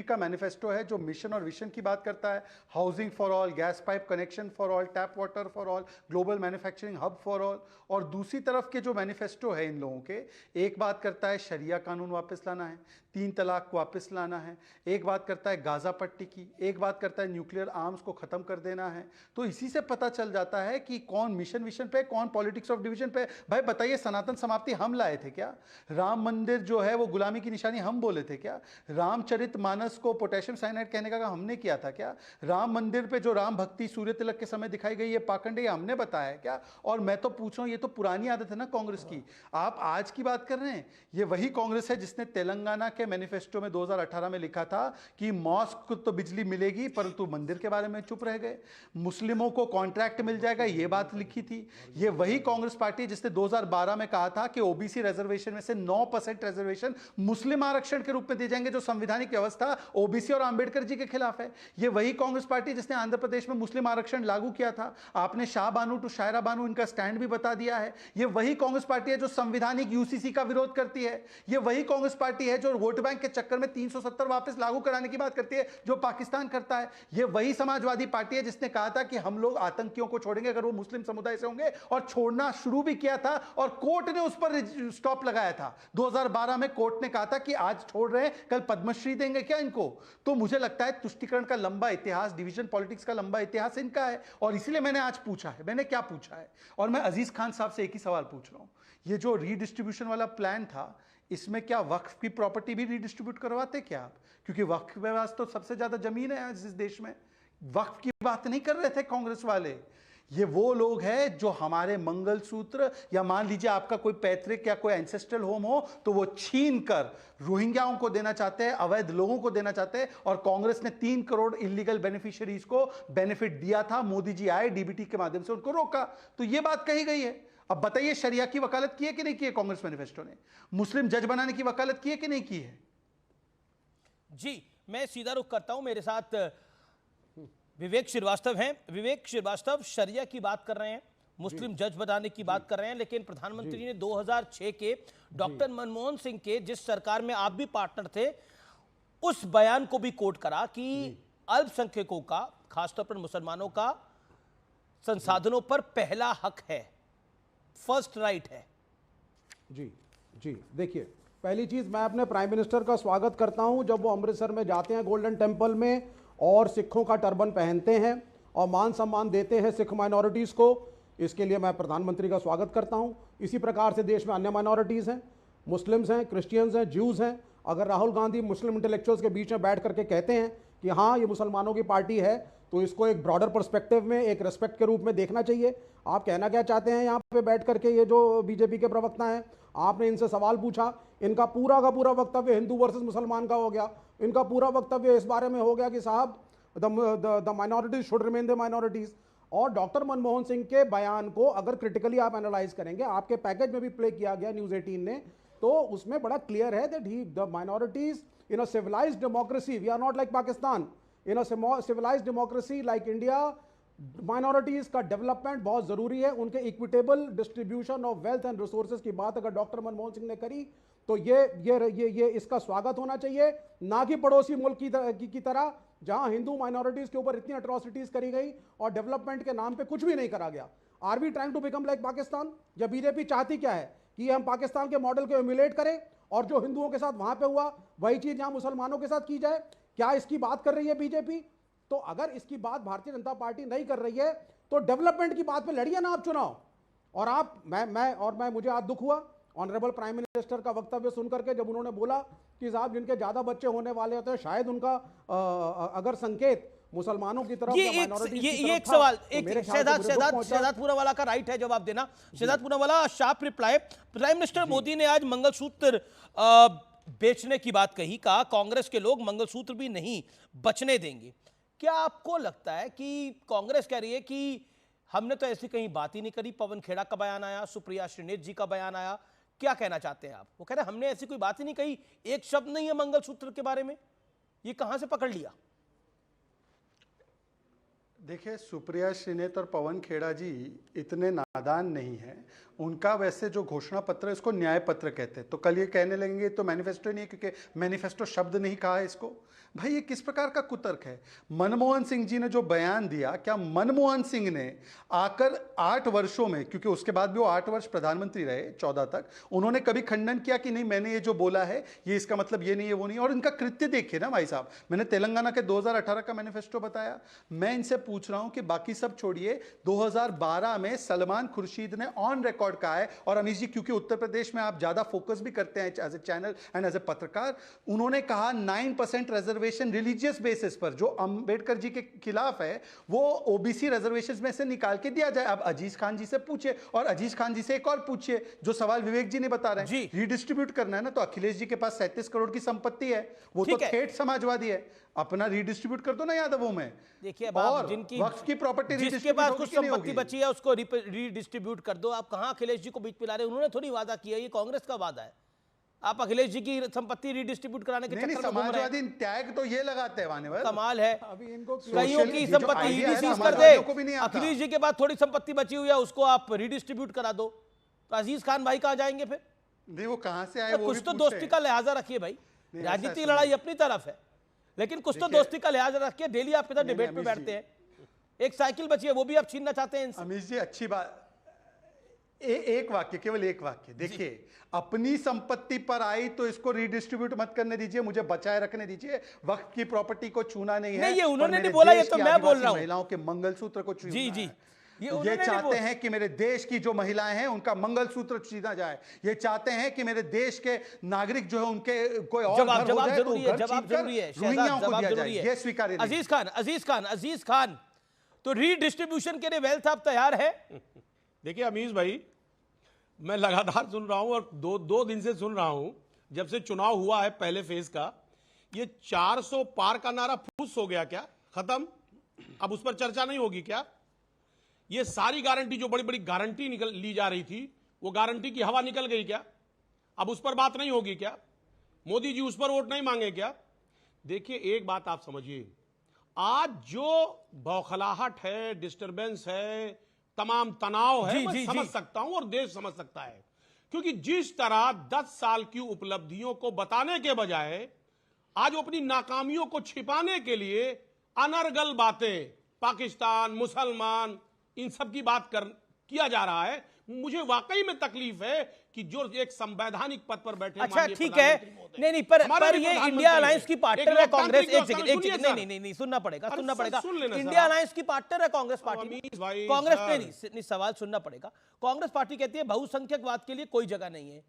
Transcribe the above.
का मैनिफेस्टो है जो मिशन और विजन की बात करता है, housing for all, gas pipe connection for all, tap water for all, global manufacturing hub for all. और दूसरी तरफ के जो मैनिफेस्टो है इन लोगों के, एक बात करता है शरिया कानून वापस लाना है, 3 तलाक वापस लाना है, एक बात करता है गाजा पट्टी की, एक बात करता है न्यूक्लियर आर्म्स को खत्म कर देना है। तो इसी से पता चल जाता है कि कौन मिशन विजन पे, कौन पॉलिटिक्स ऑफ डिवीजन पे। भाई बताइए, सनातन समाप्ति हम लाए थे क्या? राम मंदिर जो है वो गुलामी की निशानी हम बोले थे क्या? रामचरित मानस को पोटेशियम साइनाइड कहने का हमने किया था क्या? राम मंदिर पे जो राम भक्ति सूर्य तिलक के समय दिखाई गई है पाखंड, ये हमने बताया क्या? और मैं तो पूछ रहा हूं, ये तो पुरानी आदत है ना कांग्रेस की। आप आज की बात कर रहे हैं, ये वही कांग्रेस है जिसने तेलंगाना के मैनिफेस्टो में 2018 में लिखा था कि मॉस्क को तो बिजली मिलेगी परंतु मंदिर के बारे में चुप रह गए, मुस्लिमों को कॉन्ट्रैक्ट मिल जाएगा, ये बात लिखी थी। ये वही कांग्रेस पार्टी जिसने 2012 में कहा था कि ओबीसी रिजर्वेशन में से 9% रिजर्वेशन मुस्लिम आरक्षण के रूप में दिए जाएंगे, जो संवैधानिक व्यवस्था ओबीसी और अंबेडकर जी के खिलाफ है। ये वही कांग्रेस पार्टी जिसने आंध्र प्रदेश में मुस्लिम आरक्षण लागू किया था। आपने शाह बानू टू शायरा बानू इनका स्टैंड भी बता दिया है। ये वही कांग्रेस पार्टी है जो संवैधानिक यूसीसी का विरोध करती है। ये वही कांग्रेस पार्टी है जो वोट बैंक के चक्कर में 370 वापस लागू कराने की बात करती है, जो पाकिस्तान करता है। ये वही समाजवादी पार्टी है जिसने कहा था कि हम लोग आतंकियों को छोड़ेंगे अगर वो मुस्लिम समुदाय से होंगे, और छोड़ना शुरू भी किया था और कोर्ट ने उस पर स्टॉप लगाया था। 2012 में कोर्ट ने कहा था कि आज छोड़ रहे हैं, कल पद्मश्री देंगे क्या इनको? तो मुझे लगता है तुष्टीकरण का लंबा इतिहास, डिवीजन पॉलिटिक्स का लंबा इतिहास इनका है। और इसीलिए मैंने आज पूछा है, मैंने क्या पूछा है, और मैं अजीज खान साहब से एक ही सवाल पूछ रहा हूं। ये जो रीडिस्ट्रीब्यूशन वाला प्लान था, इसमें क्या वक्फ की प्रॉपर्टी भी रीडिस्ट्रीब्यूट करवाते क्या आप? क्योंकि वक्फ के पास तो सबसे ज्यादा जमीन है आज इस देश में। वक्फ की बात नहीं कर रहे थे कांग्रेस वाले। ये वो लोग हैं जो हमारे मंगलसूत्र, या मान लीजिए आपका कोई पैतृक या कोई एंसेस्ट्रल होम हो तो वो छीन कर रोहिंग्याओं को देना चाहते हैं, अवैध लोगों को देना चाहते हैं। और कांग्रेस ने 3 करोड़ इलीगल बेनिफिशियरीज को बेनिफिट दिया था। मोदी जी आए, डीबीटी के माध्यम से उनको रोका। तो ये बात कही गई है। अब बताइए, शरिया की वकालत की है कि नहीं की है कांग्रेस मैनिफेस्टो ने? मुस्लिम जज बनाने की वकालत की है कि नहीं की है? जी, मैं सीधा रुख करता हूं। मेरे साथ विवेक श्रीवास्तव हैं। विवेक श्रीवास्तव, शरिया की बात कर रहे हैं, मुस्लिम जज बनाने की बात कर रहे हैं, लेकिन प्रधानमंत्री ने 2006 के डॉक्टर मनमोहन सिंह के, जिस सरकार में आप भी पार्टनर थे, उस बयान को भी कोट करा कि अल्पसंख्यकों का, खासतौर पर मुसलमानों का संसाधनों पर पहला हक है, फर्स्ट राइट है। जी जी, देखिए, पहली चीज मैं अपने प्राइम मिनिस्टर का स्वागत करता हूं जब वो अमृतसर में जाते हैं गोल्डन टेम्पल में और सिखों का टर्बन पहनते हैं और मान सम्मान देते हैं सिख माइनॉरिटीज़ को। इसके लिए मैं प्रधानमंत्री का स्वागत करता हूं। इसी प्रकार से देश में अन्य माइनॉरिटीज़ हैं, मुस्लिम्स हैं, क्रिश्चियंस हैं, ज्यूज़ हैं। अगर राहुल गांधी मुस्लिम इंटेलेक्चुअल्स के बीच में बैठ करके कहते हैं कि हाँ ये मुसलमानों की पार्टी है, तो इसको एक ब्रॉडर पर्सपेक्टिव में, एक रेस्पेक्ट के रूप में देखना चाहिए। आप कहना क्या चाहते हैं यहाँ पे बैठ करके? ये जो बीजेपी के प्रवक्ता हैं, आपने इनसे सवाल पूछा, इनका पूरा का पूरा वक्तव्य हिंदू वर्सेस मुसलमान का हो गया। इनका पूरा वक्तव्य इस बारे में हो गया कि साहब the minorities should remain the minorities. और डॉक्टर मनमोहन सिंह के बयान को अगर क्रिटिकली आप एनालाइज करेंगे, आपके पैकेज में भी प्ले किया गया न्यूज़ 18 ने, तो उसमें बड़ा क्लियर है that the minorities in a civilised democracy, we are not like Pakistan, in a civilised democracy like India, minorities का डेवलपमेंट बहुत जरूरी है। उनके equitable distribution of wealth and resources की बात अगर डॉक्टर मनमोहन सिंह ने करी तो ये इसका स्वागत होना चाहिए, ना कि पड़ोसी मुल्क की तरह जहां हिंदू माइनॉरिटीज के ऊपर इतनी अट्रॉसिटीज करी गई और डेवलपमेंट के नाम पे कुछ भी नहीं करा गया। Are we trying to become like Pakistan? या बीजेपी चाहती क्या है कि हम पाकिस्तान के मॉडल को इम्यूलेट करें और जो हिंदुओं के साथ वहां पे हुआ वही चीज यहां मुसलमानों के साथ की जाए? क्या इसकी बात कर रही है बीजेपी? तो अगर इसकी बात भारतीय जनता पार्टी नहीं कर रही है तो डेवलपमेंट की बात पे लड़िए ना आप चुनाव। और आप मैं मुझे आज दुख हुआ ऑनरेबल प्राइम मिनिस्टर का वक्तव्य सुनकर के, जब उन्होंने बोला कि साहब जिनके ज्यादा बच्चे होने वाले होते हैं शायद उनका अगर संकेत मुसलमानों की तरफ या माइनॉरिटीज की तरफ एक सवाल, तो एक मेरे ख्याल से शहजाद पूनावाला का राइट है जवाब देना। Shehzad Poonawalla, sharp reply. Prime minister Modi ने आज मंगलसूत्र बेचने की बात कही, कहा कांग्रेस के लोग मंगलसूत्र भी नहीं बचने देंगे। क्या आपको लगता है कि कांग्रेस कह रही है कि हमने तो ऐसी कहीं बात ही नहीं करी? पवन खेड़ा का बयान आया, सुप्रिया श्रीनेत जी का बयान आया, क्या कहना चाहते हैं आप? वो कह रहे हैं हमने ऐसी कोई बात ही नहीं कही, एक शब्द नहीं है मंगलसूत्र के बारे में, ये कहां से पकड़ लिया? देखिए, सुप्रिया श्रीनेत और पवन खेड़ा जी इतने नादान नहीं हैं। उनका वैसे जो घोषणा पत्र है इसको न्याय पत्र कहते हैं, तो कल ये कहने लगेंगे तो मैनिफेस्टो नहीं है क्योंकि मैनिफेस्टो शब्द नहीं कहा है इसको। भाई ये किस प्रकार का कुतर्क है? मनमोहन सिंह जी ने जो बयान दिया, क्या मनमोहन सिंह ने आकर 8 वर्षों में, क्योंकि उसके बाद भी वो 8 वर्ष प्रधानमंत्री रहे 14 तक, उन्होंने कभी खंडन किया कि नहीं मैंने ये जो बोला है ये इसका मतलब ये नहीं है वो नहीं? और इनका कृत्य देखिए ना भाई साहब, मैंने तेलंगाना के 2018 का मैनिफेस्टो बताया। मैं इनसे पूछ रहा हूं कि बाकी सब छोड़िए, 2012 में सलमान खुर्शीद ने ऑन रिकॉर्ड कहा है, और अमीश जी क्योंकि उत्तर प्रदेश में आप ज्यादा फोकस भी करते हैं as a channel and as a पत्रकार, उन्होंने कहा 9% रिजर्वेशन रिलीजियस बेसिस पर जो अंबेडकर जी के खिलाफ है वो ओबीसी रिजर्वेशन में से निकाल के दिया जाए। अब अजीज खान जी से पूछिए, और अजीज खान जी से एक और पूछिए जो सवाल विवेक जी ने बता रहे हैं, रीडिस्ट्रीब्यूट करना है ना, तो अखिलेश जी के पास 37 करोड़ की संपत्ति है, वो तो ठेठ समाजवादी है, अपना रीडिस्ट्रीब्यूट कर दो ना यादवों में। देखिए और जिनकी वक्फ की प्रॉपर्टी जिसके पास कुछ संपत्ति बची है उसको रीडिस्ट्रीब्यूट कर दो। आप कहां अखिलेश जी को बीच में ला रहे हैं? उन्होंने थोड़ी वादा किया, ये कांग्रेस का वादा है। आप अखिलेश जी की संपत्ति रीडिस्ट्रीब्यूट कराने के चक्कर में घूम रहे हैं। समाजवादी टैग तो ये लगाते हैं मानेवर। कमाल है, अभी इनको कईयों की संपत्ति ईडी सीज कर दे, अखिलेश जी के पास थोड़ी संपत्ति बची हुई है उसको आप रीडिस्ट्रीब्यूट करा दो, तो अजीज खान भाई कहां जाएंगे फिर? नहीं वो कहां से आए, कुछ तो दोस्ती का लिहाजा रखिए भाई, राजनीतिक लड़ाई अपनी तरफ है लेकिन कुछ तो दोस्ती का लिहाज रखिए। डेली आप इधर डिबेट में बैठते हैं, एक साइकिल बची है वो भी आप छीनना चाहते हैं। अमीश जी अच्छी बात, एक वाक्य, केवल एक वाक्य देखिए, अपनी संपत्ति पर आई तो इसको रीडिस्ट्रीब्यूट मत करने दीजिए, मुझे बचाए रखने दीजिए, वक्त की प्रॉपर्टी को छूना नहीं है। नहीं ये उन्होंने नहीं बोला, ये तो मैं बोल रहा हूं। महिलाओं के मंगलसूत्र को छूना जी जी, ये चाहते हैं कि मेरे देश की जो महिलाएं हैं उनका मंगलसूत्र छीना जाए, ये चाहते हैं कि मेरे देश के नागरिक जो है उनके कोई और घर हो जाए तो जवाब जरूरी है, रोहिंग्याओं को दिया जाए, ये स्वीकार्य नहीं। अजीज खान तो रीडिस्ट्रीब्यूशन के लिए वेल्थ आप तैयार है? देखिए अमीश भाई, मैं लगातार सुन रहा हूं और दो दिन से सुन रहा हूं, जब से चुनाव हुआ है पहले फेज का, ये 400 पार का नारा फूस हो गया क्या? खत्म? अब उस पर चर्चा नहीं होगी क्या? ये सारी गारंटी जो बड़ी बड़ी गारंटी निकल ली जा रही थी, वो गारंटी की हवा निकल गई क्या? अब उस पर बात नहीं होगी क्या? मोदी जी उस पर वोट नहीं मांगे क्या? देखिए एक बात आप समझिए, आज जो बौखलाहट है, डिस्टरबेंस है, तमाम तनाव है, मैं समझ सकता हूं और देश समझ सकता है, क्योंकि जिस तरह 10 साल की उपलब्धियों को बताने के बजाय आज वो अपनी नाकामियों को छिपाने के लिए अनर्गल बातें, पाकिस्तान, मुसलमान, इन सब की बात किया जा रहा है। मुझे वाकई में तकलीफ है कि जो एक संवैधानिक पद पर बैठे, अच्छा ठीक है, नहीं पर ये इंडिया अलायंस की पार्टनर है कांग्रेस, नहीं सुनना पड़ेगा इंडिया अलायंस की पार्टनर है कांग्रेस पार्टी, कांग्रेस नहीं सवाल सुनना पड़ेगा। कांग्रेस पार्टी कहती है बहुसंख्यकवाद के लिए कोई जगह नहीं है,